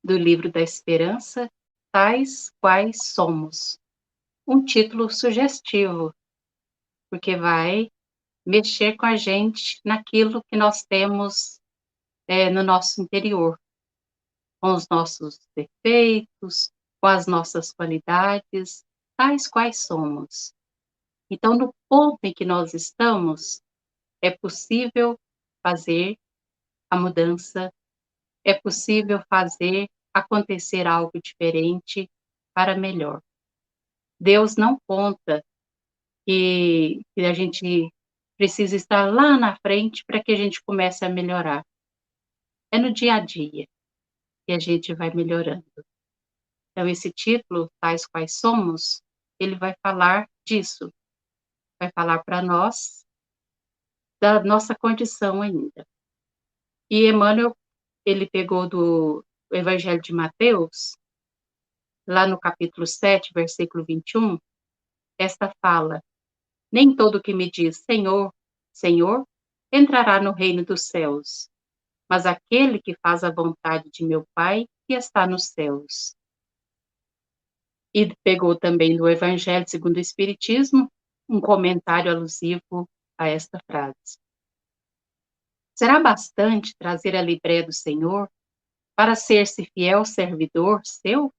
do Livro da Esperança, Tais Quais Somos. Um título sugestivo, porque vai mexer com a gente naquilo que nós temos no nosso interior, com os nossos defeitos, com as nossas qualidades, tais quais somos. Então, no ponto em que nós estamos, é possível fazer a mudança, é possível fazer acontecer algo diferente para melhor. Deus não conta que a gente precisa estar lá na frente para que a gente comece a melhorar. É no dia a dia que a gente vai melhorando. Então, esse título, Tais Quais Somos, ele vai falar disso, vai falar para nós da nossa condição ainda. E Emmanuel, ele pegou do Evangelho de Mateus, lá no capítulo 7, versículo 21, esta fala: nem todo que me diz Senhor, Senhor, entrará no reino dos céus, mas aquele que faz a vontade de meu Pai que está nos céus. E pegou também do Evangelho segundo o Espiritismo um comentário alusivo a esta frase. Será bastante trazer a libré do Senhor para ser-se fiel servidor seu?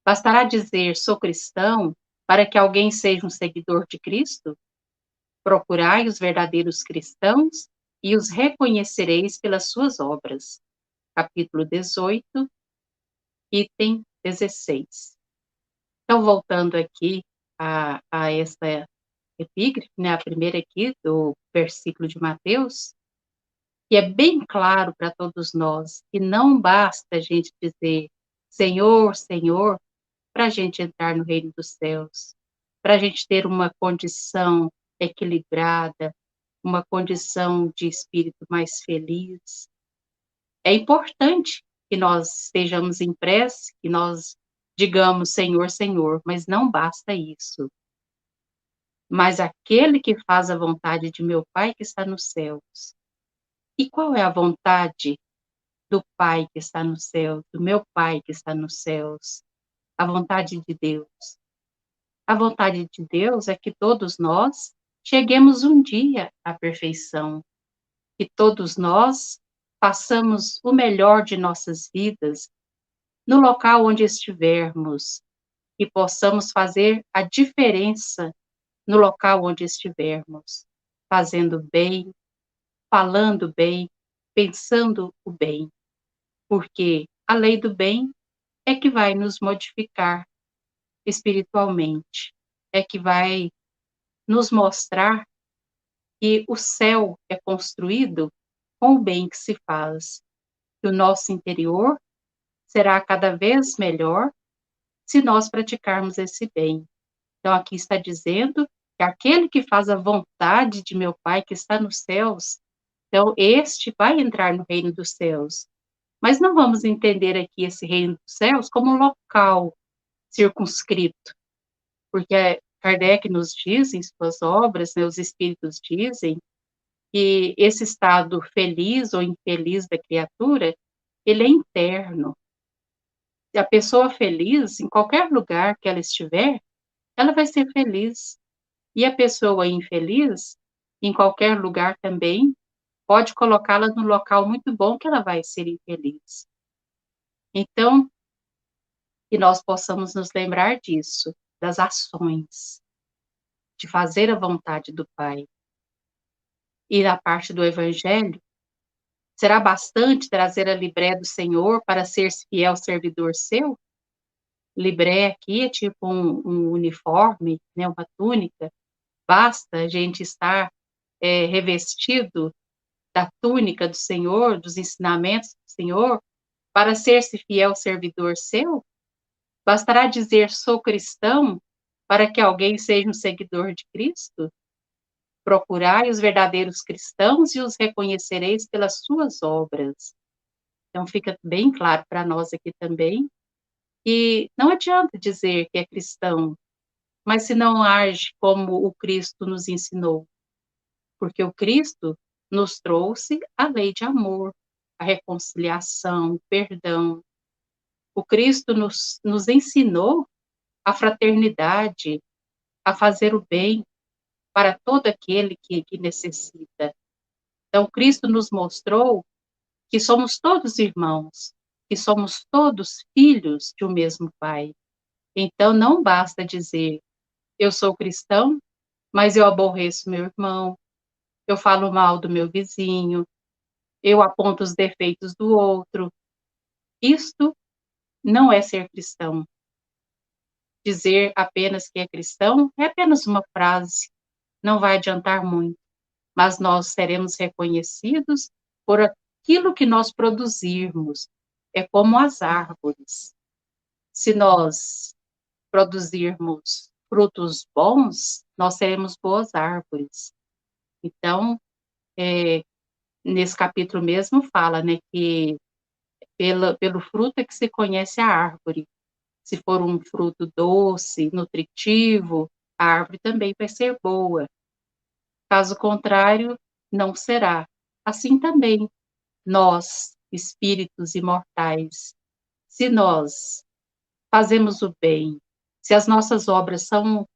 Bastará dizer sou cristão para que alguém seja um seguidor de Cristo? Procurai os verdadeiros cristãos e os reconhecereis pelas suas obras. Capítulo 18, item 16. Então, voltando aqui a esta epígrafe, né, a primeira aqui do versículo de Mateus, que é bem claro para todos nós, que não basta a gente dizer Senhor, Senhor, para a gente entrar no reino dos céus, para a gente ter uma condição equilibrada, uma condição de espírito mais feliz. É importante que nós estejamos em prece, que nós digamos Senhor, Senhor, mas não basta isso. Mas aquele que faz a vontade de meu Pai que está nos céus. E qual é a vontade do Pai que está nos céus, do meu Pai que está nos céus? A vontade de Deus. A vontade de Deus é que todos nós cheguemos um dia à perfeição, que todos nós façamos o melhor de nossas vidas no local onde estivermos, que possamos fazer a diferença no local onde estivermos, fazendo bem, falando bem, pensando o bem, porque a lei do bem é que vai nos modificar espiritualmente, é que vai nos mostrar que o céu é construído com o bem que se faz, que o nosso interior será cada vez melhor se nós praticarmos esse bem. Então, aqui está dizendo que aquele que faz a vontade de meu Pai que está nos céus, então, este vai entrar no reino dos céus. Mas não vamos entender aqui esse reino dos céus como um local circunscrito, porque Kardec nos diz em suas obras, né, os espíritos dizem, que esse estado feliz ou infeliz da criatura, ele é interno. A pessoa feliz, em qualquer lugar que ela estiver, ela vai ser feliz. E a pessoa infeliz, em qualquer lugar também, pode colocá-la num local muito bom que ela vai ser infeliz. Então, que nós possamos nos lembrar disso, das ações, de fazer a vontade do Pai. E na parte do Evangelho, será bastante trazer a libré do Senhor para ser fiel servidor seu? Libré aqui é tipo um uniforme, né, uma túnica. Basta a gente estar revestido da túnica do Senhor, dos ensinamentos do Senhor, para ser-se fiel servidor seu? Bastará dizer sou cristão para que alguém seja um seguidor de Cristo? Procurai os verdadeiros cristãos e os reconhecereis pelas suas obras. Então fica bem claro para nós aqui também que não adianta dizer que é cristão, mas se não age como o Cristo nos ensinou, porque o Cristo nos trouxe a lei de amor, a reconciliação, o perdão. O Cristo nos ensinou a fraternidade, a fazer o bem para todo aquele que necessita. Então, Cristo nos mostrou que somos todos irmãos, que somos todos filhos de um mesmo Pai. Então, não basta dizer, eu sou cristão, mas eu aborreço meu irmão, eu falo mal do meu vizinho, eu aponto os defeitos do outro. Isto não é ser cristão. Dizer apenas que é cristão é apenas uma frase, não vai adiantar muito, mas nós seremos reconhecidos por aquilo que nós produzirmos. É como as árvores. Se nós produzirmos frutos bons, nós seremos boas árvores. Então, nesse capítulo mesmo fala, né, que pelo fruto é que se conhece a árvore. Se for um fruto doce, nutritivo, a árvore também vai ser boa. Caso contrário, não será. Assim também, nós, espíritos imortais, se nós fazemos o bem, se as nossas obras são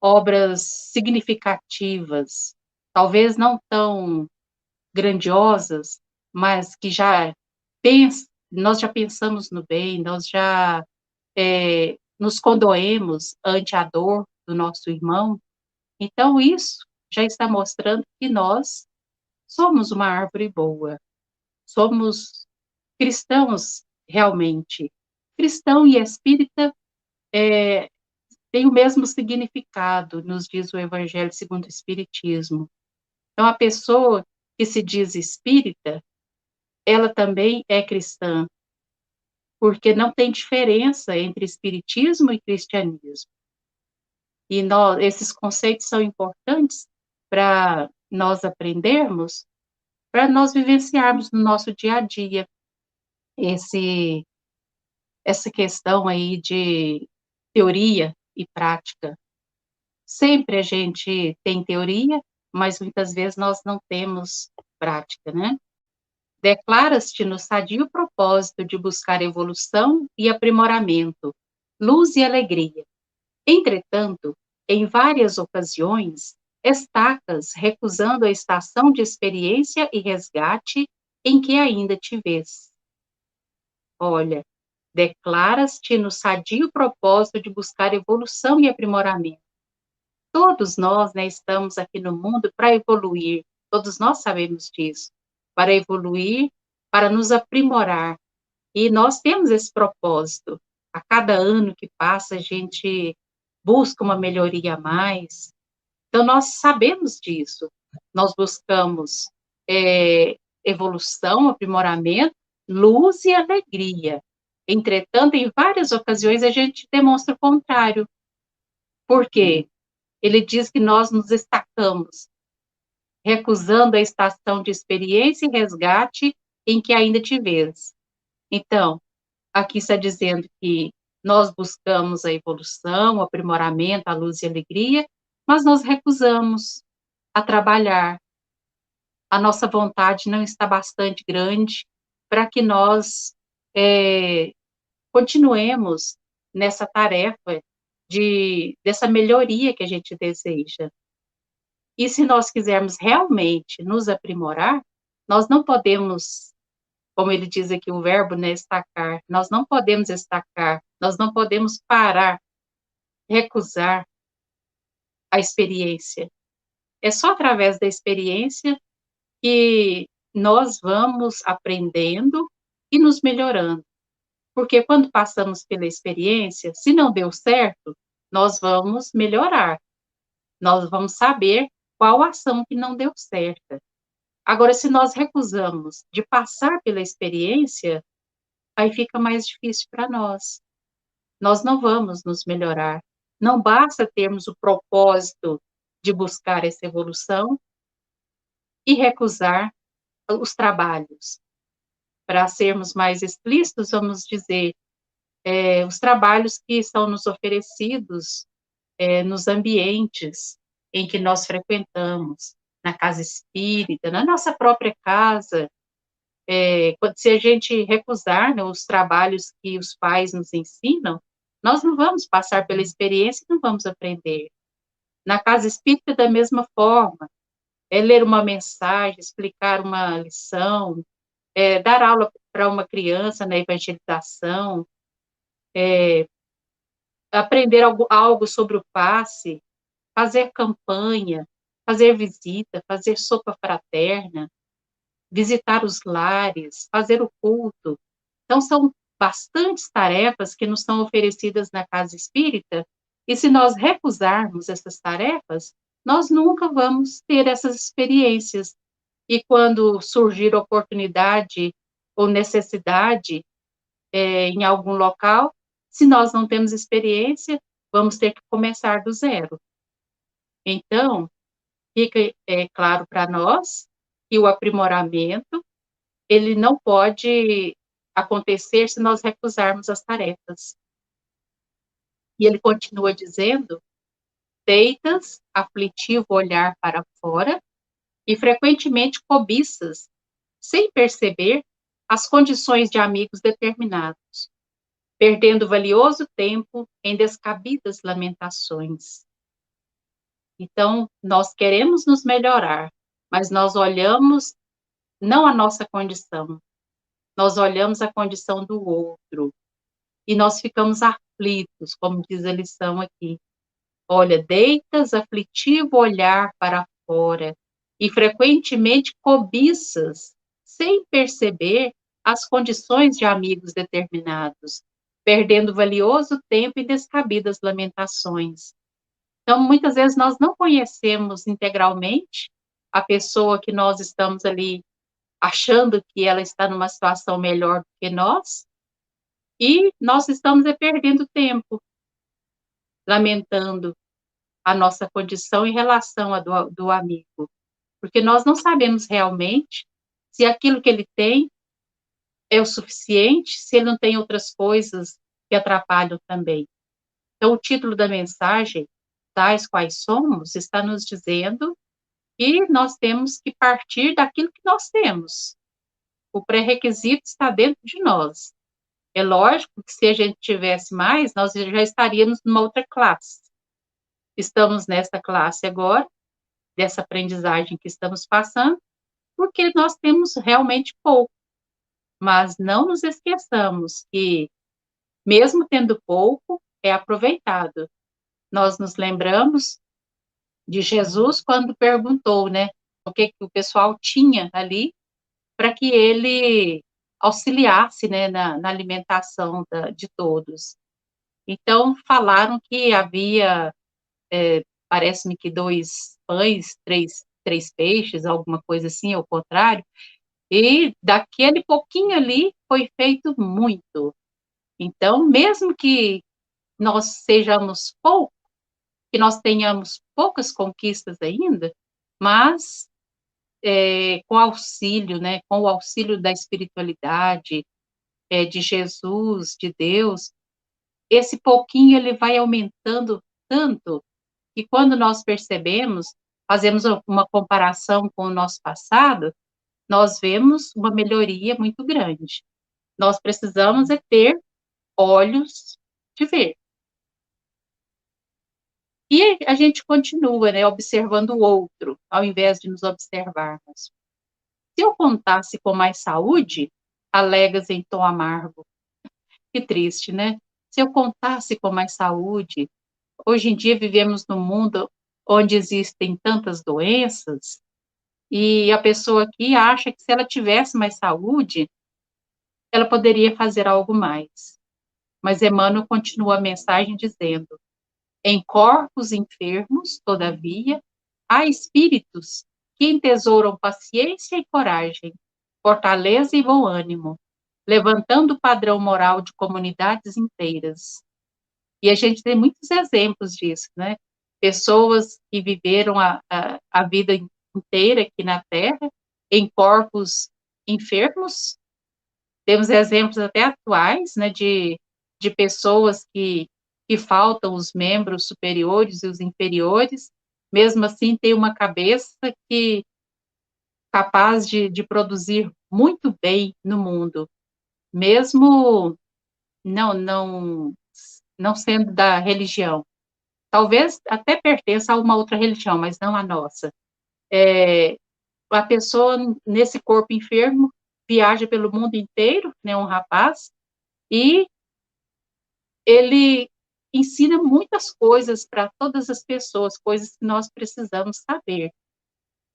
obras significativas, talvez não tão grandiosas, mas que nós já pensamos no bem, nós já nos condoemos ante a dor do nosso irmão, então isso já está mostrando que nós somos uma árvore boa, somos cristãos realmente. Cristão e espírita têm o mesmo significado, nos diz o Evangelho segundo o Espiritismo. Então, a pessoa que se diz espírita, ela também é cristã, porque não tem diferença entre espiritismo e cristianismo. E esses conceitos são importantes para nós aprendermos, para nós vivenciarmos no nosso dia a dia esse, essa questão aí de teoria e prática. Sempre a gente tem teoria, mas muitas vezes nós não temos prática, né? Declara-te no sadio propósito de buscar evolução e aprimoramento, luz e alegria. Entretanto, em várias ocasiões, estacas recusando a estação de experiência e resgate em que ainda te vês. Olha, declaras-te no sadio propósito de buscar evolução e aprimoramento. Todos nós, né, estamos aqui no mundo para evoluir, todos nós sabemos disso, para evoluir, para nos aprimorar. E nós temos esse propósito. A cada ano que passa, a gente busca uma melhoria a mais. Então, nós sabemos disso. Nós buscamos evolução, aprimoramento, luz e alegria. Entretanto, em várias ocasiões, a gente demonstra o contrário. Por quê? Ele diz que nós nos destacamos, recusando a estação de experiência e resgate em que ainda te vês. Então, aqui está dizendo que nós buscamos a evolução, o aprimoramento, a luz e a alegria, mas nós recusamos a trabalhar. A nossa vontade não está bastante grande para que nós continuemos nessa tarefa dessa melhoria que a gente deseja. E se nós quisermos realmente nos aprimorar, nós não podemos, como ele diz aqui o verbo, né, estacar, nós não podemos estacar, nós não podemos parar, recusar a experiência. É só através da experiência que nós vamos aprendendo e nos melhorando. Porque quando passamos pela experiência, se não deu certo, nós vamos melhorar. Nós vamos saber qual ação que não deu certa. Agora, se nós recusamos de passar pela experiência, aí fica mais difícil para nós. Nós não vamos nos melhorar. Não basta termos o propósito de buscar essa evolução e recusar os trabalhos. Para sermos mais explícitos, vamos dizer, os trabalhos que são nos oferecidos nos ambientes em que nós frequentamos, na casa espírita, na nossa própria casa. Se a gente recusar, né, os trabalhos que os pais nos ensinam, nós não vamos passar pela experiência e não vamos aprender. Na casa espírita, da mesma forma, ler uma mensagem, explicar uma lição, dar aula para uma criança na evangelização, aprender algo sobre o passe, fazer campanha, fazer visita, fazer sopa fraterna, visitar os lares, fazer o culto. Então, são bastantes tarefas que nos são oferecidas na casa espírita, e se nós recusarmos essas tarefas, nós nunca vamos ter essas experiências. E quando surgir oportunidade ou necessidade em algum local, se nós não temos experiência, vamos ter que começar do zero. Então, fica claro para nós que o aprimoramento, ele não pode acontecer se nós recusarmos as tarefas. E ele continua dizendo: deitas, aflitivo olhar para fora, e frequentemente cobiças, sem perceber, as condições de amigos determinados, perdendo valioso tempo em descabidas lamentações. Então, nós queremos nos melhorar, mas nós olhamos não a nossa condição, nós olhamos a condição do outro, e nós ficamos aflitos, como diz a lição aqui. Olha, deitas aflitivo olhar para fora, e frequentemente cobiças, sem perceber, as condições de amigos determinados, perdendo valioso tempo em descabidas lamentações. Então, muitas vezes nós não conhecemos integralmente a pessoa que nós estamos ali achando que ela está numa situação melhor do que nós, e nós estamos perdendo tempo, lamentando a nossa condição em relação à do amigo, porque nós não sabemos realmente se aquilo que ele tem é o suficiente, se ele não tem outras coisas que atrapalham também. Então, o título da mensagem, Tais Quais Somos, está nos dizendo que nós temos que partir daquilo que nós temos. O pré-requisito está dentro de nós. É lógico que se a gente tivesse mais, nós já estaríamos numa outra classe. Estamos nessa classe agora, dessa aprendizagem que estamos passando, porque nós temos realmente pouco. Mas não nos esqueçamos que, mesmo tendo pouco, é aproveitado. Nós nos lembramos de Jesus quando perguntou, né, o que o pessoal tinha ali para que ele auxiliasse, né, na alimentação de todos. Então, falaram que havia, parece-me que 2 pães, três peixes, alguma coisa assim, ao contrário, e daquele pouquinho ali foi feito muito. Então, mesmo que nós sejamos pouco, que nós tenhamos poucas conquistas ainda, mas com auxílio, né, com o auxílio da espiritualidade, de Jesus, de Deus, esse pouquinho ele vai aumentando tanto que quando nós percebemos, fazemos uma comparação com o nosso passado, nós vemos uma melhoria muito grande. Nós precisamos ter olhos de ver. E a gente continua, né, observando o outro, ao invés de nos observarmos. Se eu contasse com mais saúde, alegas em tom amargo. Que triste, né? Se eu contasse com mais saúde, hoje em dia vivemos num mundo onde existem tantas doenças, e a pessoa aqui acha que se ela tivesse mais saúde, ela poderia fazer algo mais. Mas Emmanuel continua a mensagem dizendo: em corpos enfermos, todavia, há espíritos que entesouram paciência e coragem, fortaleza e bom ânimo, levantando o padrão moral de comunidades inteiras. E a gente tem muitos exemplos disso, né? Pessoas que viveram a vida inteira aqui na Terra, em corpos enfermos. Temos exemplos até atuais, né, de pessoas que faltam os membros superiores e os inferiores, mesmo assim tem uma cabeça que capaz de produzir muito bem no mundo, mesmo não sendo da religião. Talvez até pertença a uma outra religião, mas não a nossa. A pessoa nesse corpo enfermo viaja pelo mundo inteiro, né, um rapaz, e ele ensina muitas coisas para todas as pessoas, coisas que nós precisamos saber.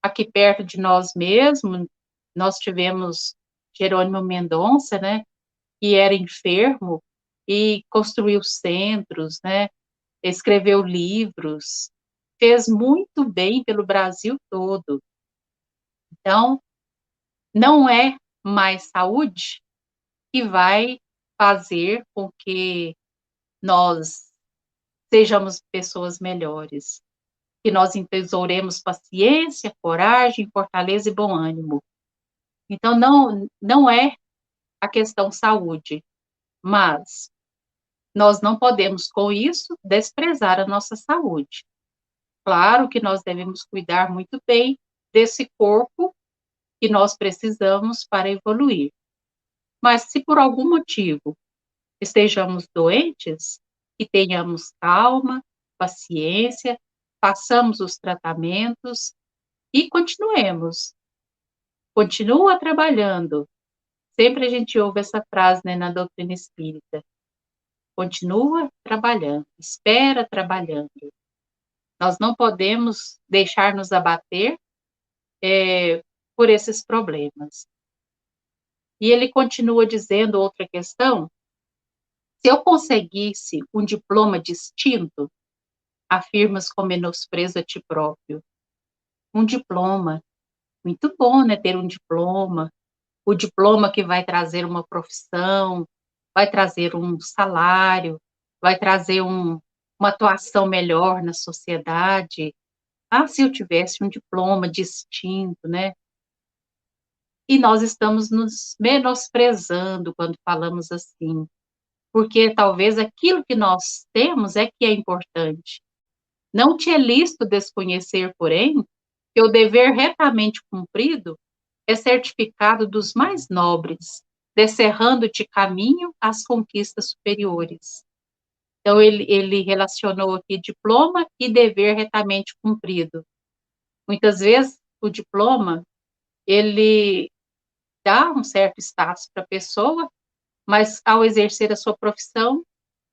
Aqui perto de nós mesmos, nós tivemos Jerônimo Mendonça, né, que era enfermo e construiu centros, né, escreveu livros, fez muito bem pelo Brasil todo. Então, não é mais saúde que vai fazer com que nós sejamos pessoas melhores, que nós entesouremos paciência, coragem, fortaleza e bom ânimo. Então, não é a questão saúde, mas nós não podemos, com isso, desprezar a nossa saúde. Claro que nós devemos cuidar muito bem desse corpo que nós precisamos para evoluir. Mas se por algum motivo estejamos doentes, que tenhamos calma, paciência, façamos os tratamentos e continuemos. Continua trabalhando. Sempre a gente ouve essa frase, né, na doutrina espírita. Continua trabalhando, espera trabalhando. Nós não podemos deixar nos abater por esses problemas. E ele continua dizendo outra questão: se eu conseguisse um diploma distinto, afirmas com menosprezo a ti próprio. Um diploma. Muito bom, né, ter um diploma. O diploma que vai trazer uma profissão, vai trazer um salário, vai trazer uma atuação melhor na sociedade. Ah, se eu tivesse um diploma distinto, né? E nós estamos nos menosprezando quando falamos assim, porque talvez aquilo que nós temos é que é importante. Não te é lícito desconhecer, porém, que o dever retamente cumprido é certificado dos mais nobres, descerrando-te caminho às conquistas superiores. Então, ele relacionou aqui diploma e dever retamente cumprido. Muitas vezes, o diploma, ele dá um certo status para a pessoa, mas ao exercer a sua profissão,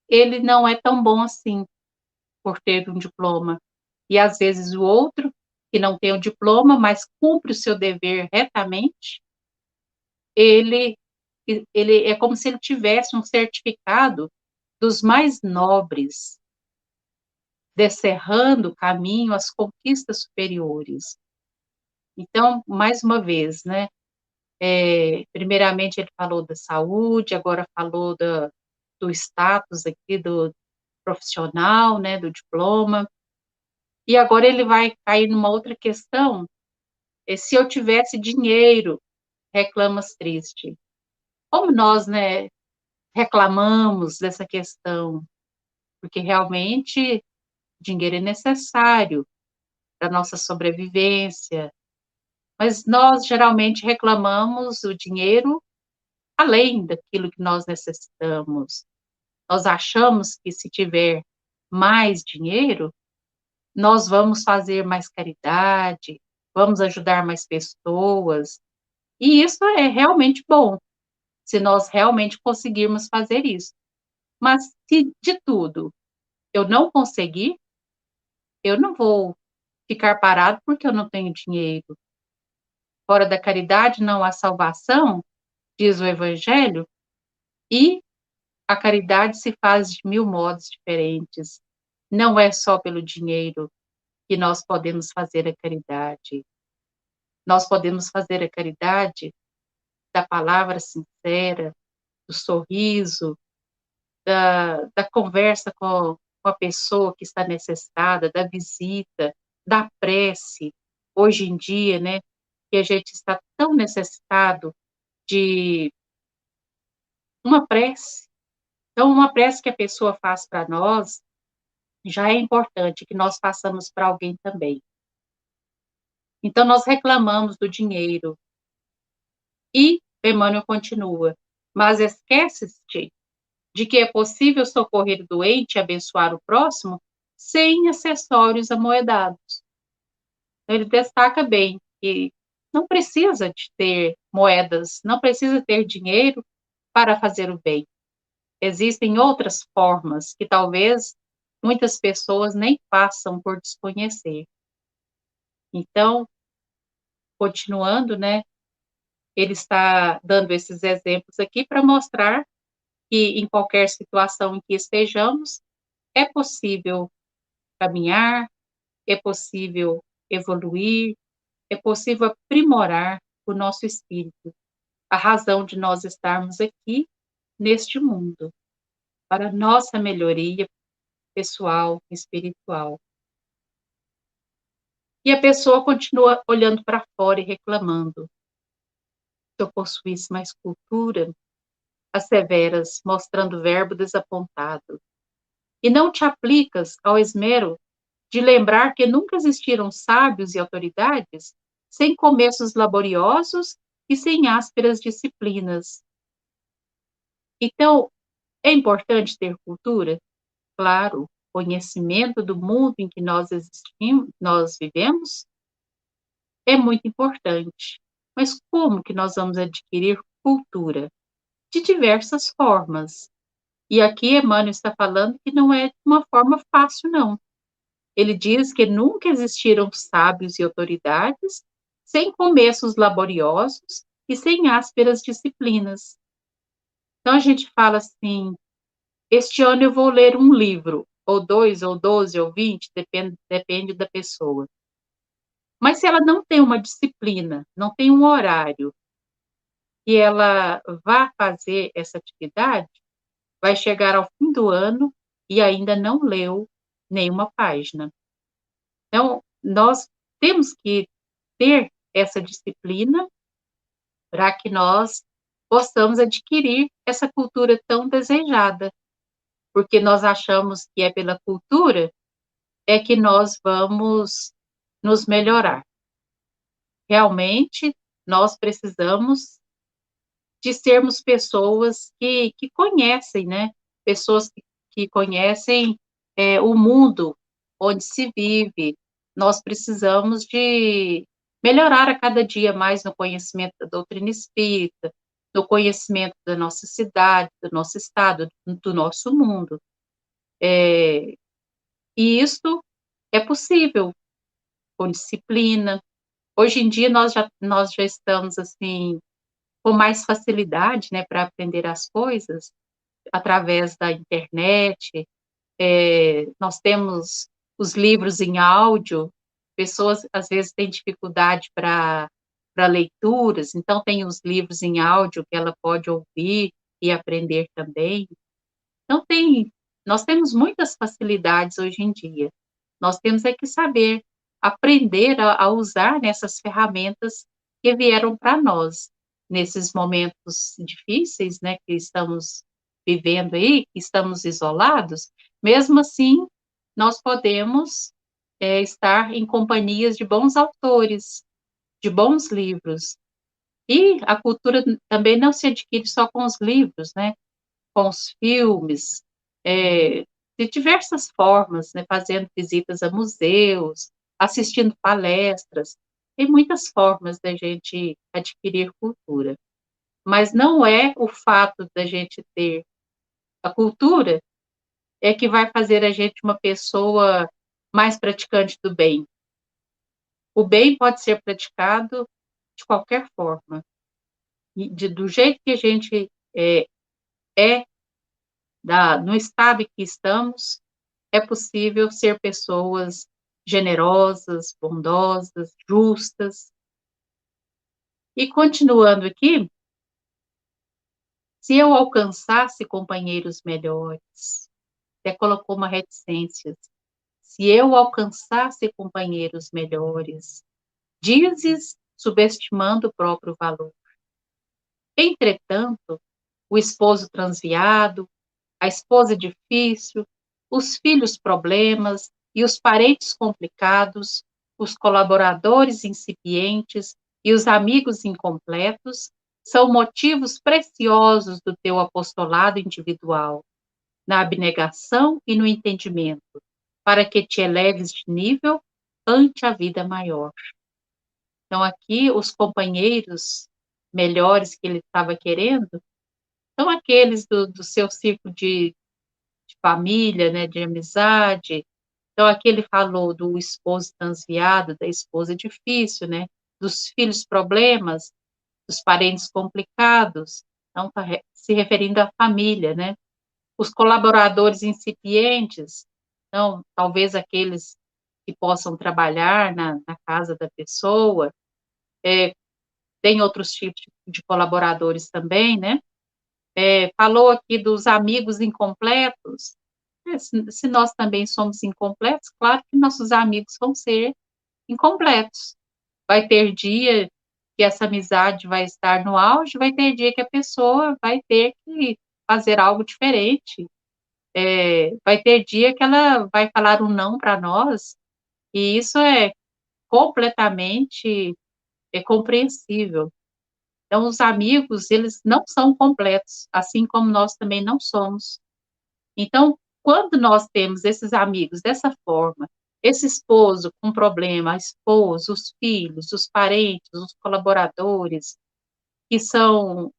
ele não é tão bom assim, por ter um diploma. E às vezes o outro, que não tem o diploma, mas cumpre o seu dever retamente, ele, ele é como se ele tivesse um certificado dos mais nobres, descerrando o caminho às conquistas superiores. Então, mais uma vez, né, primeiramente ele falou da saúde, agora falou do status aqui do profissional, né, do diploma, e agora ele vai cair numa outra questão, se eu tivesse dinheiro, reclamas triste. Como nós, né, reclamamos dessa questão, porque realmente dinheiro é necessário para nossa sobrevivência, mas nós geralmente reclamamos o dinheiro além daquilo que nós necessitamos. Nós achamos que se tiver mais dinheiro, nós vamos fazer mais caridade, vamos ajudar mais pessoas, e isso é realmente bom, se nós realmente conseguirmos fazer isso. Mas se de tudo eu não conseguir, eu não vou ficar parado porque eu não tenho dinheiro. Fora da caridade não há salvação, diz o Evangelho, e a caridade se faz de mil modos diferentes. Não é só pelo dinheiro que nós podemos fazer a caridade. Nós podemos fazer a caridade da palavra sincera, do sorriso, da conversa com a pessoa que está necessitada, da visita, da prece. Hoje em dia, né, que a gente está tão necessitado de uma prece. Então, uma prece que a pessoa faz para nós já é importante que nós façamos para alguém também. Então, nós reclamamos do dinheiro. E Emmanuel continua: mas esqueces-te de que é possível socorrer o doente e abençoar o próximo sem acessórios amoedados. Ele destaca bem que não precisa de ter moedas, não precisa ter dinheiro para fazer o bem. Existem outras formas que talvez muitas pessoas nem passam por desconhecer. Então, continuando, né, ele está dando esses exemplos aqui para mostrar que em qualquer situação em que estejamos, é possível caminhar, é possível evoluir, é possível aprimorar o nosso espírito, a razão de nós estarmos aqui neste mundo, para nossa melhoria pessoal, espiritual. E a pessoa continua olhando para fora e reclamando. Se eu possuísse mais cultura, asseveras, mostrando o verbo desapontado. E não te aplicas ao esmero de lembrar que nunca existiram sábios e autoridades sem começos laboriosos e sem ásperas disciplinas. Então, é importante ter cultura? Claro, conhecimento do mundo em que nós existimos, nós vivemos, é muito importante. Mas como que nós vamos adquirir cultura? De diversas formas. E aqui Emmanuel está falando que não é de uma forma fácil, não. Ele diz que nunca existiram sábios e autoridades sem começos laboriosos e sem ásperas disciplinas. Então a gente fala assim, este ano eu vou ler um livro, ou 2, ou 12, ou 20, depende da pessoa. Mas se ela não tem uma disciplina, não tem um horário, e ela vá fazer essa atividade, vai chegar ao fim do ano e ainda não leu nenhuma página. Então, nós temos que ter essa disciplina para que nós possamos adquirir essa cultura tão desejada, porque nós achamos que é pela cultura é que nós vamos nos melhorar. Realmente, nós precisamos de sermos pessoas que conhecem, né? Pessoas que conhecem o mundo onde se vive. Nós precisamos de melhorar a cada dia mais no conhecimento da doutrina espírita, no conhecimento da nossa cidade, do nosso estado, do nosso mundo. E isso é possível com disciplina. Hoje em dia nós já estamos assim com mais facilidade, né, para aprender as coisas através da internet. Nós temos os livros em áudio, pessoas às vezes têm dificuldade para leituras, então tem os livros em áudio que ela pode ouvir e aprender também. Então nós temos muitas facilidades hoje em dia. Nós temos é que saber aprender a usar nessas ferramentas que vieram para nós nesses momentos difíceis, né, que estamos vivendo aí, que estamos isolados. Mesmo assim, nós podemos estar em companhias de bons autores, de bons livros. E a cultura também não se adquire só com os livros, né? Com os filmes, de diversas formas, né? Fazendo visitas a museus, assistindo palestras. Tem muitas formas da gente adquirir cultura. Mas não é o fato da gente ter a cultura é que vai fazer a gente uma pessoa mais praticante do bem. O bem pode ser praticado de qualquer forma. Do jeito que a gente é no estado em que estamos, é possível ser pessoas generosas, bondosas, justas. E continuando aqui, se eu alcançasse companheiros melhores, até colocou uma reticência, se eu alcançasse companheiros melhores, dizes subestimando o próprio valor. Entretanto, o esposo transviado, a esposa difícil, os filhos problemas e os parentes complicados, os colaboradores incipientes e os amigos incompletos são motivos preciosos do teu apostolado individual, na abnegação e no entendimento, para que te eleves de nível ante a vida maior. Então, aqui, os companheiros melhores que ele estava querendo são aqueles do seu círculo de família, né, de amizade. Então, aqui ele falou do esposo transviado, da esposa difícil, né, dos filhos problemas, dos parentes complicados. Então, tá se referindo à família, né? Os colaboradores incipientes, então, talvez aqueles que possam trabalhar na casa da pessoa, tem outros tipos de colaboradores também, né? Falou aqui dos amigos incompletos. Se nós também somos incompletos, claro que nossos amigos vão ser incompletos. Vai ter dia que essa amizade vai estar no auge, vai ter dia que a pessoa vai ter que fazer algo diferente. Vai ter dia que ela vai falar um não para nós, e isso é completamente compreensível. Então, os amigos, eles não são completos, assim como nós também não somos. Então, quando nós temos esses amigos dessa forma, esse esposo com problema, a esposa, os filhos, os parentes, os colaboradores, que são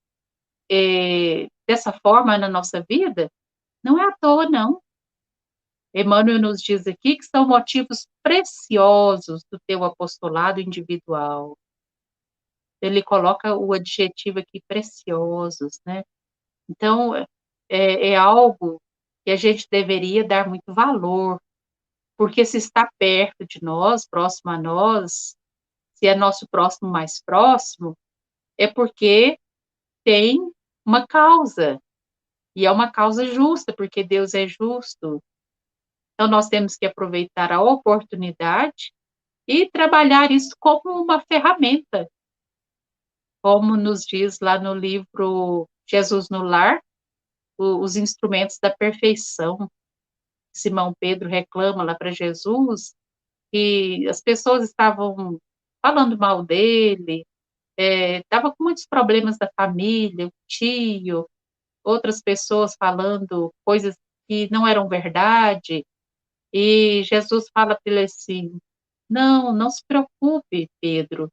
dessa forma na nossa vida, não é à toa, não. Emmanuel nos diz aqui que são motivos preciosos do teu apostolado individual. Ele coloca o adjetivo aqui, preciosos, né? Então, é algo que a gente deveria dar muito valor, porque se está perto de nós, próximo a nós, se é nosso próximo mais próximo, é porque tem uma causa, e é uma causa justa, porque Deus é justo. Então, nós temos que aproveitar a oportunidade e trabalhar isso como uma ferramenta, como nos diz lá no livro Jesus no Lar, os instrumentos da perfeição. Simão Pedro reclama lá para Jesus que as pessoas estavam falando mal dele, estava com muitos problemas da família, o tio, outras pessoas falando coisas que não eram verdade, e Jesus fala para ele assim: não, não se preocupe, Pedro,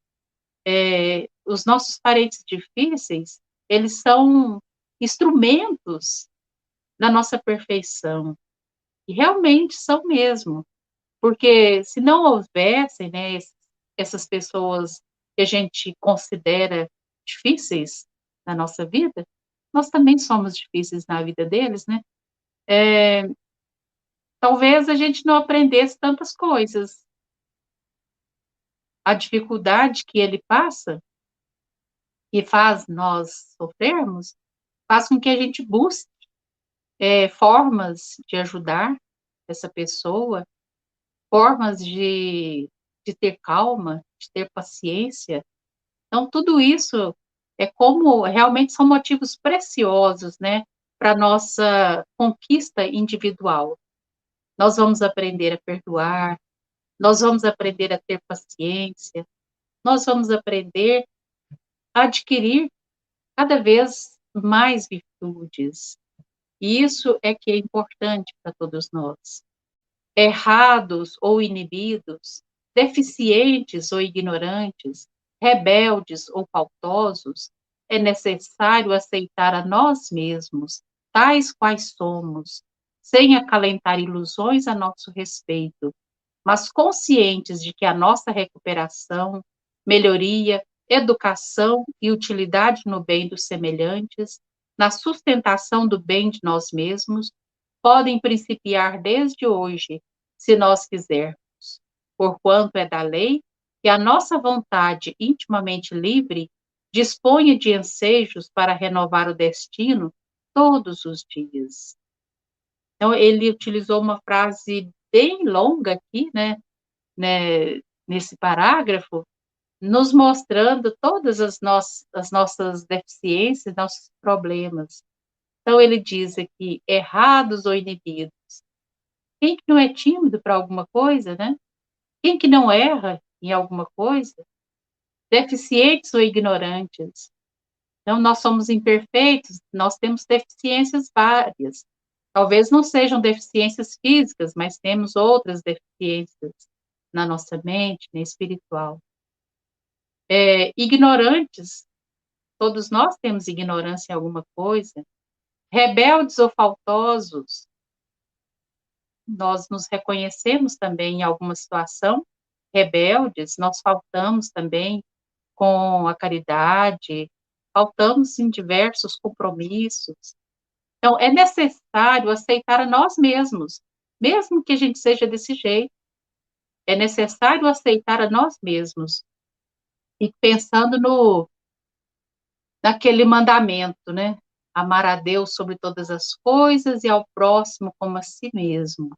os nossos parentes difíceis, eles são instrumentos da nossa perfeição, e realmente são mesmo, porque se não houvessem, né, essas pessoas que a gente considera difíceis na nossa vida, nós também somos difíceis na vida deles, né? Talvez a gente não aprendesse tantas coisas. A dificuldade que ele passa, que faz nós sofrermos, faz com que a gente busque formas de ajudar essa pessoa, formas de ter calma, de ter paciência. Então, tudo isso é como realmente são motivos preciosos, né, para a nossa conquista individual. Nós vamos aprender a perdoar, nós vamos aprender a ter paciência, nós vamos aprender a adquirir cada vez mais virtudes. E isso é que é importante para todos nós. Errados ou inibidos, deficientes ou ignorantes, rebeldes ou faltosos, é necessário aceitar a nós mesmos, tais quais somos, sem acalentar ilusões a nosso respeito, mas conscientes de que a nossa recuperação, melhoria, educação e utilidade no bem dos semelhantes, na sustentação do bem de nós mesmos, podem principiar desde hoje, se nós quisermos, porquanto é da lei que a nossa vontade intimamente livre disponha de ensejos para renovar o destino todos os dias. Então, ele utilizou uma frase bem longa aqui, né, nesse parágrafo, nos mostrando todas as nossas deficiências, nossos problemas. Então, ele diz aqui, errados ou inibidos. Quem que não é tímido para alguma coisa, né? Quem que não erra em alguma coisa? Deficientes ou ignorantes? Então, nós somos imperfeitos, nós temos deficiências várias. Talvez não sejam deficiências físicas, mas temos outras deficiências na nossa mente, né, espiritual. Ignorantes, todos nós temos ignorância em alguma coisa. Rebeldes ou faltosos, nós nos reconhecemos também em alguma situação. Rebeldes, nós faltamos também com a caridade, faltamos em diversos compromissos. Então, é necessário aceitar a nós mesmos, mesmo que a gente seja desse jeito, é necessário aceitar a nós mesmos. E pensando naquele mandamento, né? Amar a Deus sobre todas as coisas e ao próximo como a si mesmo.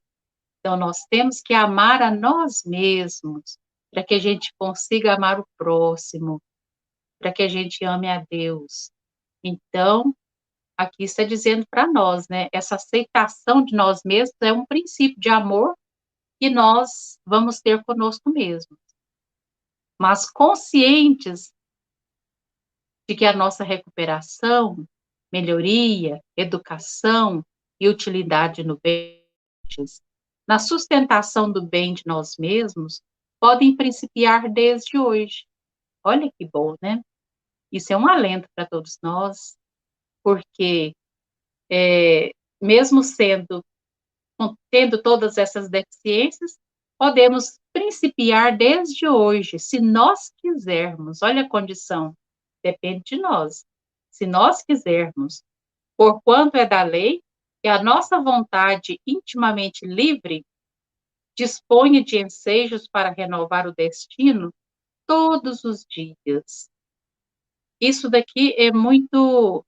Então, nós temos que amar a nós mesmos, para que a gente consiga amar o próximo, para que a gente ame a Deus. Então, aqui está dizendo para nós, né? Essa aceitação de nós mesmos é um princípio de amor que nós vamos ter conosco mesmo. Mas conscientes de que a nossa recuperação, melhoria, educação e utilidade no bem, na sustentação do bem de nós mesmos, podem principiar desde hoje. Olha que bom, né? Isso é um alento para todos nós, porque mesmo tendo todas essas deficiências, podemos principiar desde hoje, se nós quisermos. Olha a condição, depende de nós. Se nós quisermos, porquanto é da lei, que a nossa vontade intimamente livre disponha de ensejos para renovar o destino todos os dias. Isso daqui é muito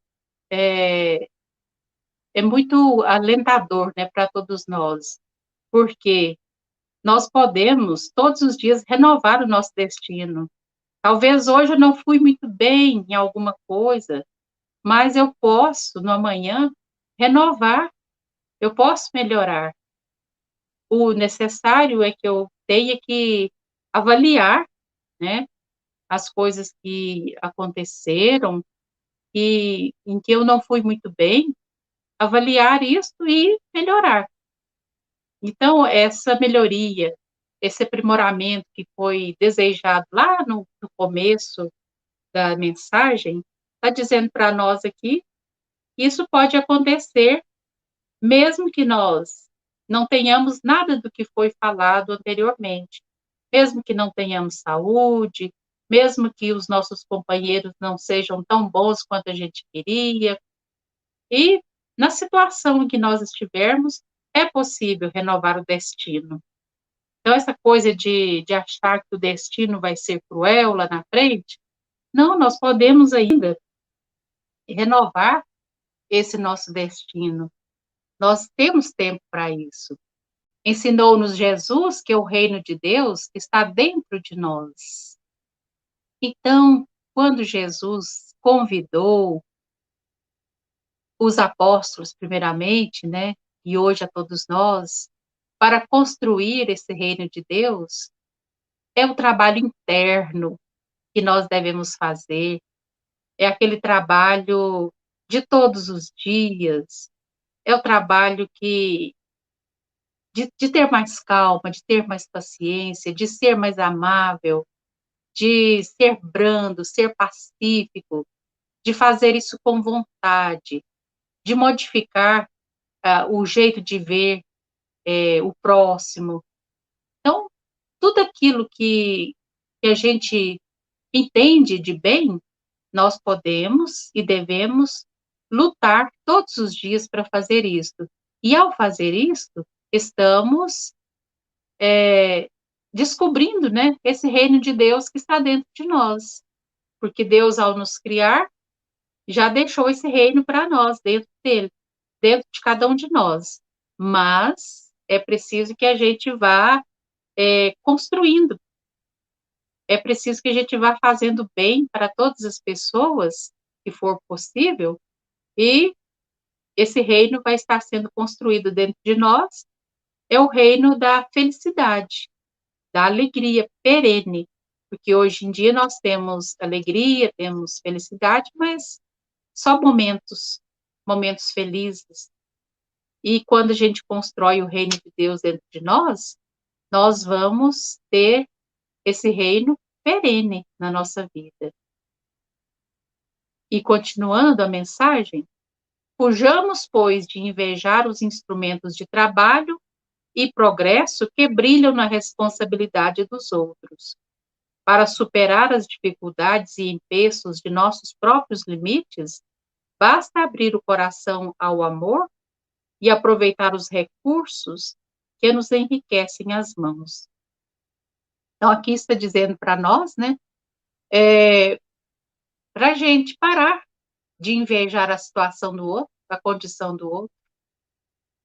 alentador, né, para todos nós, porque nós podemos todos os dias renovar o nosso destino. Talvez hoje eu não fui muito bem em alguma coisa, mas eu posso, no amanhã, renovar, eu posso melhorar. O necessário é que eu tenha que avaliar, né, as coisas que aconteceram e em que eu não fui muito bem, avaliar isso e melhorar. Então, essa melhoria, esse aprimoramento que foi desejado lá no começo da mensagem, está dizendo para nós aqui que isso pode acontecer mesmo que nós não tenhamos nada do que foi falado anteriormente, mesmo que não tenhamos saúde, mesmo que os nossos companheiros não sejam tão bons quanto a gente queria, e na situação em que nós estivermos, é possível renovar o destino. Então, essa coisa de achar que o destino vai ser cruel lá na frente, não, nós podemos ainda renovar esse nosso destino. Nós temos tempo para isso. Ensinou-nos Jesus que o reino de Deus está dentro de nós. Então, quando Jesus convidou os apóstolos, primeiramente, né, e hoje a todos nós, para construir esse reino de Deus, é o trabalho interno que nós devemos fazer, é aquele trabalho de todos os dias, é o trabalho de ter mais calma, de ter mais paciência, de ser mais amável, de ser brando, ser pacífico, de fazer isso com vontade, de modificar o jeito de ver o próximo. Então, tudo aquilo que a gente entende de bem, nós podemos e devemos lutar todos os dias para fazer isso. E ao fazer isso, estamos descobrindo, né, esse reino de Deus que está dentro de nós. Porque Deus, ao nos criar, já deixou esse reino para nós, dentro dele, dentro de cada um de nós. Mas é preciso que a gente vá construindo. É preciso que a gente vá fazendo bem para todas as pessoas, que for possível, e esse reino vai estar sendo construído dentro de nós, é o reino da felicidade, da alegria perene, porque hoje em dia nós temos alegria, temos felicidade, mas só momentos felizes. E quando a gente constrói o reino de Deus dentro de nós vamos ter esse reino perene na nossa vida. E continuando a mensagem, fujamos, pois, de invejar os instrumentos de trabalho e progresso que brilham na responsabilidade dos outros. Para superar as dificuldades e empeços de nossos próprios limites, basta abrir o coração ao amor e aproveitar os recursos que nos enriquecem as mãos. Então, aqui está dizendo para nós, né, para a gente parar de invejar a situação do outro, a condição do outro.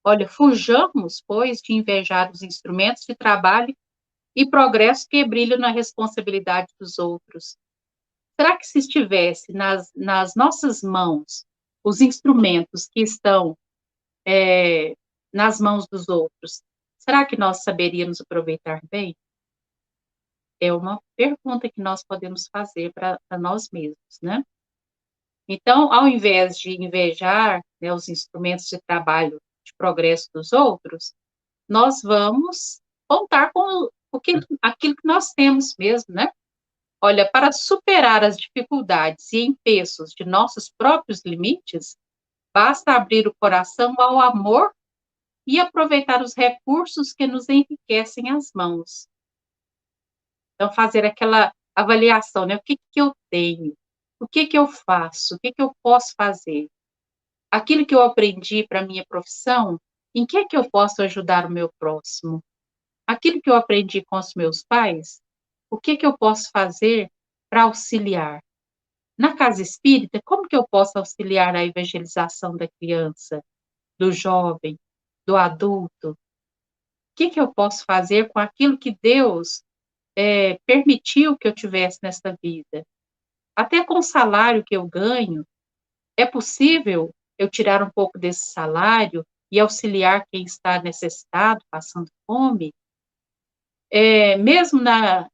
Olha, fujamos, pois, de invejar os instrumentos de trabalho e progresso que brilham na responsabilidade dos outros. Será que se estivesse nas nossas mãos os instrumentos que estão nas mãos dos outros, será que nós saberíamos aproveitar bem? É uma pergunta que nós podemos fazer para nós mesmos, né? Então, ao invés de invejar, né, os instrumentos de trabalho de progresso dos outros, nós vamos contar com aquilo que nós temos mesmo, né? Olha, para superar as dificuldades e empeços de nossos próprios limites, basta abrir o coração ao amor e aproveitar os recursos que nos enriquecem as mãos. Então, fazer aquela avaliação, né? O que eu tenho? O que eu faço? O que eu posso fazer? Aquilo que eu aprendi para a minha profissão, em que eu posso ajudar o meu próximo? Aquilo que eu aprendi com os meus pais, o que eu posso fazer para auxiliar? Na casa espírita, como que eu posso auxiliar a evangelização da criança, do jovem, do adulto? O que eu posso fazer com aquilo que Deus permitiu que eu tivesse nesta vida? Até com o salário que eu ganho, é possível eu tirar um pouco desse salário e auxiliar quem está necessitado, passando fome? Mesmo na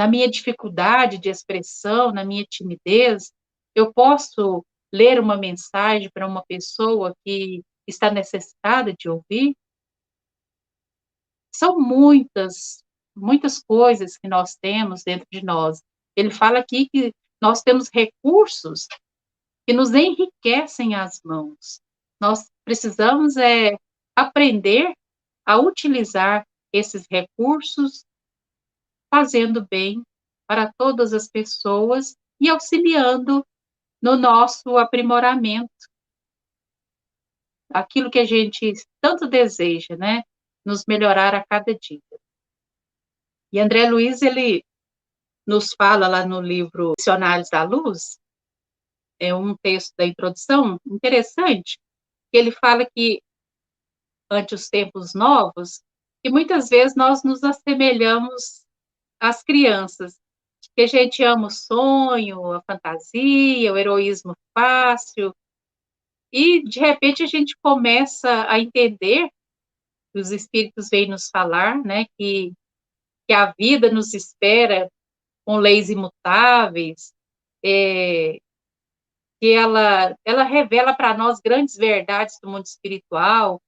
minha dificuldade de expressão, na minha timidez, eu posso ler uma mensagem para uma pessoa que está necessitada de ouvir? São muitas coisas que nós temos dentro de nós. Ele fala aqui que nós temos recursos que nos enriquecem as mãos. Nós precisamos aprender a utilizar esses recursos fazendo bem para todas as pessoas e auxiliando no nosso aprimoramento, aquilo que a gente tanto deseja, né? Nos melhorar a cada dia. E André Luiz, ele nos fala lá no livro Dicionários da Luz, é um texto da introdução interessante, que ele fala que, ante os tempos novos, que muitas vezes nós nos assemelhamos às crianças, que a gente ama o sonho, a fantasia, o heroísmo fácil, e, de repente, a gente começa a entender, os espíritos vêm nos falar, né, que a vida nos espera com leis imutáveis, que ela revela para nós grandes verdades do mundo espiritual,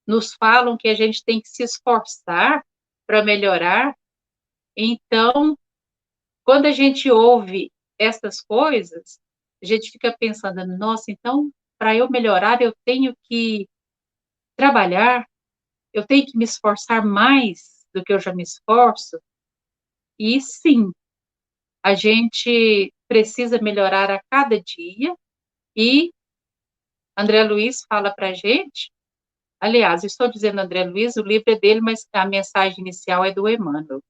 nos falam que a gente tem que se esforçar para melhorar. Então, quando a gente ouve essas coisas, a gente fica pensando, nossa, então, para eu melhorar, eu tenho que trabalhar, eu tenho que me esforçar mais do que eu já me esforço. E sim, a gente precisa melhorar a cada dia, e André Luiz fala para a gente, aliás, estou dizendo André Luiz, o livro é dele, mas a mensagem inicial é do Emmanuel.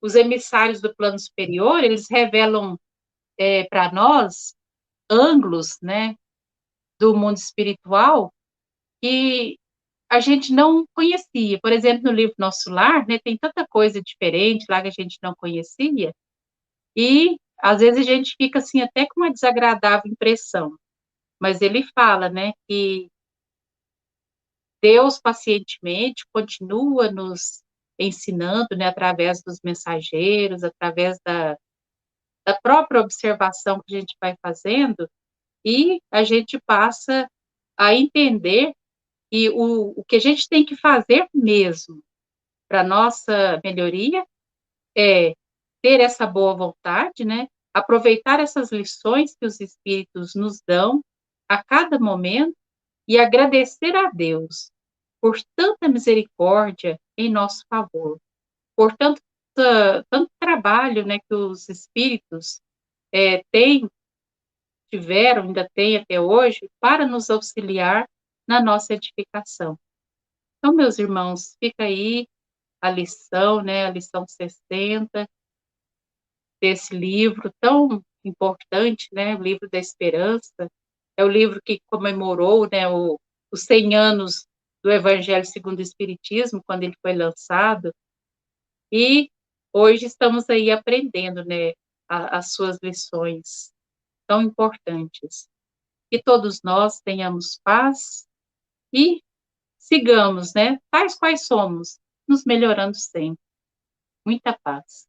Os emissários do plano superior, eles revelam para nós ângulos, né, do mundo espiritual que a gente não conhecia. Por exemplo, no livro Nosso Lar, né, tem tanta coisa diferente lá que a gente não conhecia, e às vezes a gente fica assim até com uma desagradável impressão. Mas ele fala, né, que Deus pacientemente continua nos ensinando, né, através dos mensageiros, através da própria observação que a gente vai fazendo, e a gente passa a entender que o que a gente tem que fazer mesmo para nossa melhoria é ter essa boa vontade, né? Aproveitar essas lições que os espíritos nos dão a cada momento e agradecer a Deus por tanta misericórdia em nosso favor, por tanto trabalho, né, que os espíritos têm, tiveram, ainda têm até hoje, para nos auxiliar na nossa edificação. Então, meus irmãos, fica aí a lição, né, a lição 60 desse livro tão importante, né, o livro da esperança. É o livro que comemorou, né, os 100 anos do Evangelho segundo o Espiritismo, quando ele foi lançado, e hoje estamos aí aprendendo, né, as suas lições tão importantes. Que todos nós tenhamos paz e sigamos, né, tais quais somos, nos melhorando sempre. Muita paz.